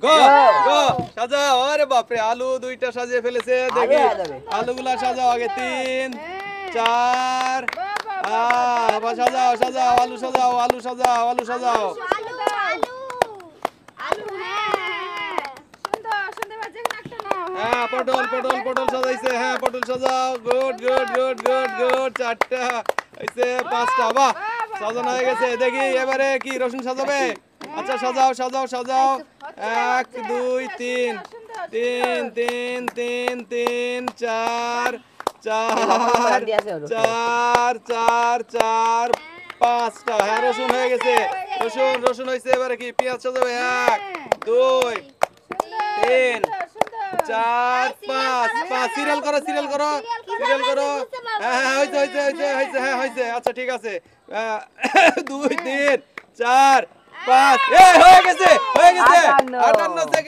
গো গো সাজাও। আরে বাপরে, আলু দুইটা সাজিয়ে ফেলেছে। দেখি আলুগুলা সাজাও আগে। 3 4 আবার সাজাও সাজাও, আলু সাজাও, আলু সাজাও, আলু সাজাও। আলু আলু আলু হ্যাঁ সুন্দর সুন্দর বাজে একটা নাও। হ্যাঁ পটল পটল পটল সাজাইছে। হ্যাঁ পটল সাজাও। Good good good good good. 4টা হইছে, 5টা। বাহ, সাজানো হয়ে গেছে। দেখি এবারে কি রসুন সাজাবে? আচ্ছা সাজাও সাজাও সাজাও। 1 2 3 3 3 3 3 4 4 4 4 4 5টা। হ্যাঁ রসুন হয়ে গেছে। রসুন রসুন হয়েছে। এবারে কি পেঁয়াজ সাজাবে? 1 2 3 4 5 5। সিরিয়াল করো সিরিয়াল করো সিরিয়াল করো। হ্যাঁ হ্যাঁ হয়েছে হয়েছে হয়েছে হয়েছে। হ্যাঁ হয়েছে। আচ্ছা ঠিক আছে। 2 3 4 5। হয়ে গেছে হয়ে গেছে। 58 সেকেন্ড।